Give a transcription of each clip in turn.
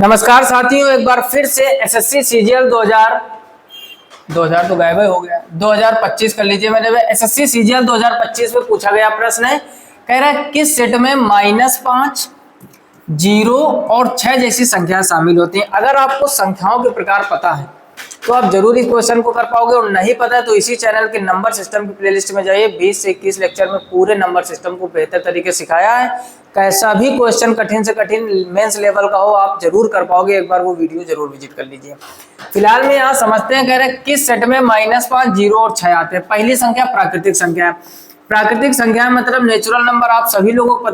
नमस्कार साथियों, एक बार फिर से एसएससी सीजीएल 2000 तो गायब हो गया, 2025 कर लीजिए। मैंने एसएससी सीजीएल 2025 में पूछा गया प्रश्न है, कह रहा है किस सेट में -5, 0 और 6 जैसी संख्या शामिल होती हैं। अगर आपको संख्याओं के प्रकार पता है तो आप जरूर इस क्वेश्चन को कर पाओगे, और नहीं पता है तो इसी चैनल के नंबर सिस्टम की प्लेलिस्ट में जाइए। 20 से 21 लेक्चर में पूरे नंबर सिस्टम को बेहतर तरीके से सिखाया है। कैसा भी क्वेश्चन कठिन से कठिन मेंस लेवल का हो आप जरूर कर पाओगे, एक बार वो वीडियो जरूर विजिट कर लीजिए। फिलहाल में यहाँ समझते हैं, कह रहे हैं किस सेट में -5, 0 और 6 आते हैं। पहली संख्या प्राकृतिक संख्या है। प्राकृतिक संख्या मतलब नेचुरल नंबर, आप सभी लोगों को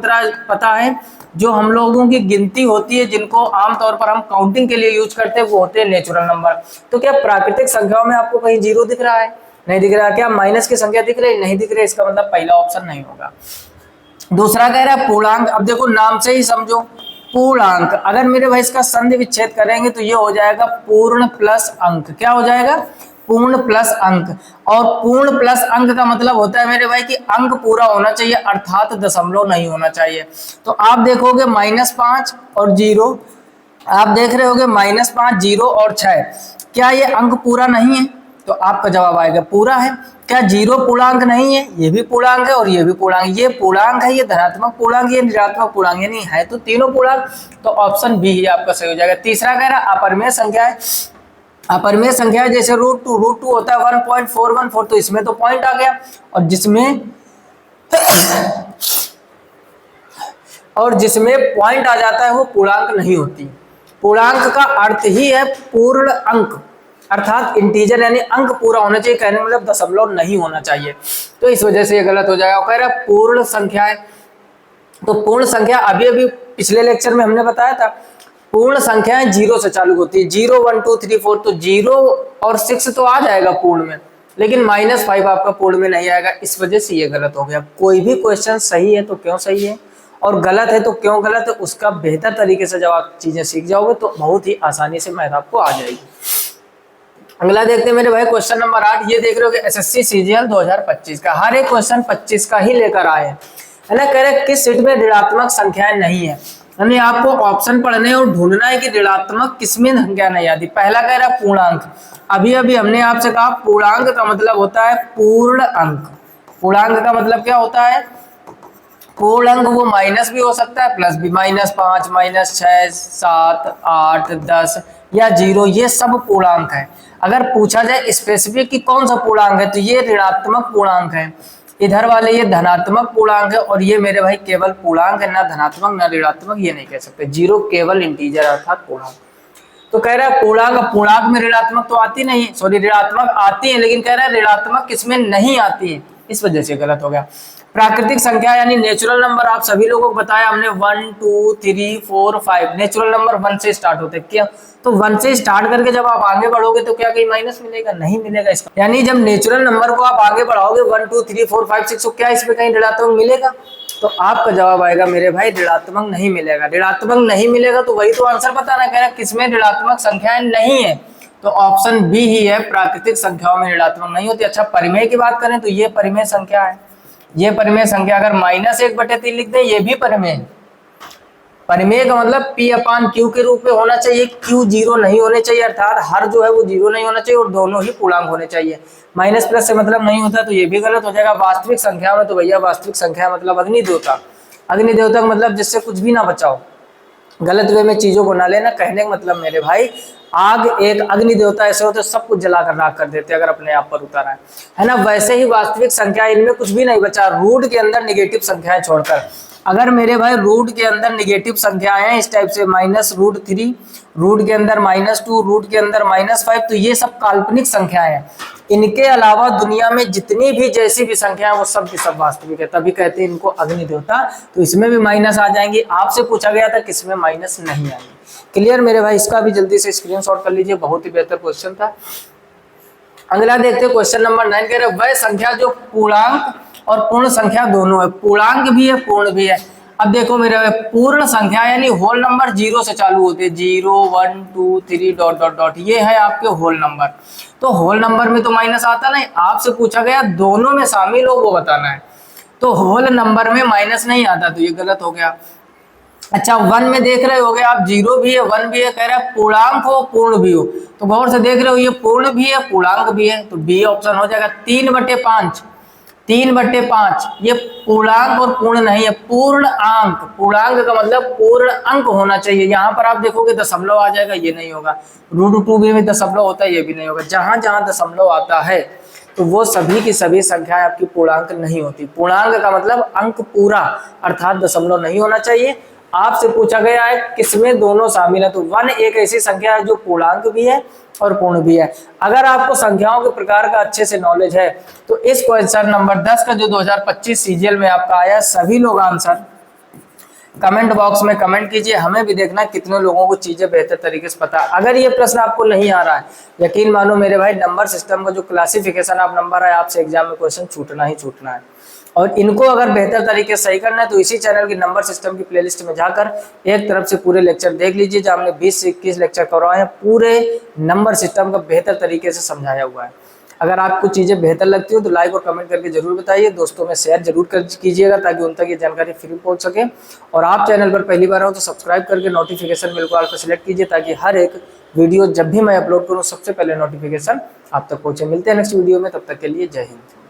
पता है, जो हम लोगों की गिनती होती है, जिनको आमतौर पर हम काउंटिंग के लिए यूज करते हैं, वो होते हैं नेचुरल नंबर। तो क्या प्राकृतिक संख्याओं में आपको कहीं 0 दिख रहा है? नहीं दिख रहा। क्या माइनस की संख्या दिख रही है? नहीं दिख रही। इसका मतलब पहला ऑप्शन नहीं होगा। दूसरा कह रहा है पूर्णांक। अब देखो नाम से ही समझो, पूर्णांक। अगर मेरे भाई इसका संधि विच्छेद करेंगे तो ये हो जाएगा पूर्ण प्लस अंक। क्या हो जाएगा? पूर्ण प्लस अंक। और पूर्ण प्लस अंक का मतलब होता है मेरे भाई कि अंक पूरा होना चाहिए, अर्थात दशमलव नहीं होना चाहिए। तो आप देखोगे -5 और 0, आप देख रहे होगे -5, 0 और 6, क्या ये अंक पूरा नहीं है? तो आपका जवाब आएगा पूरा है। क्या 0 पूर्णांक नहीं है? ये भी पूर्णांक है और ये भी पूर्णांक। ये पूर्णांक है, ये धनात्मक पूर्णांक, ये ऋणात्मक पूर्णांक, यानी है तो तीनों पूर्णांक। तो ऑप्शन बी ही आपका सही हो जाएगा। तीसरा कह रहा है अपरिमेय संख्या है। अपरिमेय संख्या है जैसे √2 होता है 1.414, तो इसमें तो पॉइंट आ गया। और जिसमें पॉइंट आ जाता है वो पूर्णांक नहीं होती। पूर्णांक का अर्थ ही है पूर्ण अंक, अर्थात इंटीजर, यानी अंक पूरा होना चाहिए। कहने मतलब दशमलव नहीं होना चाहिए। तो इस वजह से ये गलत हो जाएगा। कह रहा है पूर्ण संख्या है। तो पूर्ण संख्या अभी पिछले लेक्चर में हमने बताया था, पूर्ण संख्याएं 0 से चालू होती है। 0, 1, 2, 3, 4, तो 0 और 6 तो आ जाएगा पूर्ण में, लेकिन -5 आपका पूर्ण में नहीं आएगा। इस वजह से ये गलत हो गया। कोई भी क्वेश्चन सही है तो क्यों सही है और गलत है तो क्यों गलत है, उसका बेहतर तरीके से जब आप चीजें सीख जाओगे तो बहुत ही आसानी से मैथ आपको आ जाएगी। अगला देखते हैं मेरे भाई, क्वेश्चन नंबर 8। ये देख रहे हो कि एसएससी सीजीएल 2025 का हर एक क्वेश्चन 25 का ही लेकर आए हैं, है ना। कह रहे किस सेट में ऋणात्मक संख्याएं नहीं है, यानी आपको ऑप्शन पढ़ने और ढूंढना है कि ऋणात्मक किसमें संख्या नहीं आती। पहला कह रहा है पूर्णांक। अभी हमने आपसे कहा पूर्णांक का मतलब होता है पूर्ण अंक। पूर्णांक का मतलब क्या होता है? पूर्ण अंक वो माइनस भी हो सकता है, प्लस भी। -5, -6, 7, 8, 10 या 0, ये सब पूर्णांक है। अगर पूछा जाए स्पेसिफिक कि कौन सा पूर्णांक है, तो ये ऋणात्मक पूर्णांक है। इधर वाले ये धनात्मक पूर्णांक है, और ये मेरे भाई केवल पूर्णांक है, ना धनात्मक ना ऋणात्मक, ये नहीं कह सकते। 0 केवल इंटीजर अर्थात पूर्णांक। तो कह रहा है पूर्णांक में ऋणात्मक तो आती नहीं, सॉरी ऋणात्मक आती है, लेकिन कह रहा है ऋणात्मक किसमें नहीं आती है, इस वजह से गलत हो गया। प्राकृतिक संख्या यानी नेचुरल नंबर, आप सभी लोगों को बताया हमने 1, 2, 3, 4, 5। नेचुरल नंबर 1 से स्टार्ट होते हैं। क्या? तो 1 से स्टार्ट करके जब आप आगे बढ़ोगे तो क्या कहीं माइनस मिलेगा? नहीं मिलेगा। इसका यानी जब नेचुरल नंबर को आप आगे बढ़ाओगे 1, 2, 3, 4, 5, 6, तो क्या इसमें कहीं ऋणात्मक मिलेगा? तो आपका जवाब आएगा मेरे भाई ऋणात्मक नहीं मिलेगा। ऋणात्मक नहीं मिलेगा तो वही तो आंसर बताना, कह रहा है किसमें ऋणात्मक संख्याएं नहीं है, तो ऑप्शन बी ही है, प्राकृतिक संख्याओं में ऋणात्मक नहीं होती। अच्छा, परिमेय की बात करें तो ये परिमेय संख्या है। ये परिमेय संख्या अगर -1/3 लिख दें, ये भी परिमेय है। परिमेय का मतलब P/Q के रूप में होना चाहिए। Q 0 नहीं होने चाहिए, अर्थात हर जो है वो 0 नहीं होना चाहिए, और दोनों ही पूर्णांक होने चाहिए। माइनस प्लस से मतलब नहीं होता, तो ये भी गलत हो जाएगा। वास्तविक संख्या में तो भैया वास्तविक संख्या मतलब अग्निदेवता। अग्निदेवता का मतलब जिससे कुछ भी ना बचाओ, गलत वे में चीजों को ना लेना। कहने का मतलब मेरे भाई, आग एक अग्नि देवता ऐसे होते सब कुछ जलाकर राख कर देते अगर अपने आप पर उतारा है ना। वैसे ही वास्तविक संख्या, इनमें कुछ भी नहीं बचा, रूट के अंदर निगेटिव संख्याएं छोड़कर। अगर मेरे भाई रूट के अंदर निगेटिव संख्याएं हैं इस टाइप से -√3, रूट के अंदर -2, रूट के अंदर -5, तो ये सब काल्पनिक संख्याएं हैं। इनके अलावा दुनिया में जितनी भी जैसी भी संख्या है वो सब की सब वास्तविक है, तभी कहते हैं इनको अग्नि देवता। तो इसमें भी माइनस आ जाएंगी। आपसे पूछा गया था किसमें माइनस नहीं आएंगे। क्लियर मेरे भाई? इसका भी जल्दी से स्क्रीनशॉट कर लीजिए, बहुत ही बेहतर क्वेश्चन था। अगला देखते हैं क्वेश्चन नंबर 9। कह रहे वह संख्या जो पूर्णांक और पूर्ण संख्या दोनों है, पूर्णांक भी है पूर्ण भी है। अब देखो मेरे पूर्ण संख्या यानी होल नंबर 0 से चालू होते हैं, 0, 1, 2, 3 ... ये है आपके होल नंबर। तो होल नंबर में तो माइनस आता नहीं। आपसे पूछा गया दोनों में शामिल हो वो बताना है, तो होल नंबर में माइनस नहीं आता, तो ये गलत हो गया। अच्छा 1 में देख रहे होगे आप, 0 भी है 1 भी है, कह रहा है पूर्णांक हो पूर्ण भी हो, तो गौर से देख रहे हो ये पूर्ण भी है पूर्णांक भी है, तो बी ऑप्शन हो जाएगा। 3/5, 3/5 ये पूर्णांक और पूर्ण नहीं है, पूर्ण अंक। पूर्णांक का मतलब पूर्ण अंक होना चाहिए। यहाँ पर आप देखोगे दशमलव आ जाएगा, ये नहीं होगा। √2 भी में दशमलव होता है, ये भी नहीं होगा। जहां जहां दशमलव आता है तो वो सभी की सभी संख्याएं आपकी पूर्णांक नहीं होती। पूर्णांक का मतलब अंक पूरा, अर्थात दशमलव नहीं होना चाहिए। आपसे पूछा गया है किसमें दोनों शामिल है, तो 1 एक ऐसी संख्या है जो पूर्णांक भी है और पूर्ण भी है। अगर आपको संख्याओं के प्रकार का अच्छे से नॉलेज है तो इस क्वेश्चन नंबर 10 का जो 2025 सीजीएल में आपका आया, सभी लोग आंसर कमेंट बॉक्स में कमेंट कीजिए। हमें भी देखना कितने लोगों को चीजें बेहतर तरीके से पता। अगर ये प्रश्न आपको नहीं आ रहा है, यकीन मानो मेरे भाई, नंबर सिस्टम का जो क्लासिफिकेशन आप नंबर है, आपसे एग्जाम में क्वेश्चन छूटना ही छूटना है। और इनको अगर बेहतर तरीके से सही करना है तो इसी चैनल की नंबर सिस्टम की प्लेलिस्ट में जाकर एक तरफ से पूरे लेक्चर देख लीजिए, जहाँ हमने 20 से 21 लेक्चर करवाए हैं, पूरे नंबर सिस्टम का बेहतर तरीके से समझाया हुआ है। अगर आपको चीज़ें बेहतर लगती हो तो लाइक और कमेंट करके जरूर बताइए, दोस्तों में शेयर जरूर कीजिएगा ताकि उन तक ये जानकारी फ्री पहुंच सके। और आप चैनल पर पहली बार हो तो सब्सक्राइब करके नोटिफिकेशन बिल को ऑल पर सिलेक्ट कीजिए ताकि हर एक वीडियो जब भी मैं अपलोड करूँ सबसे पहले नोटिफिकेशन आप तक पहुंचे। मिलते हैं नेक्स्ट वीडियो में, तब तक के लिए जय हिंद।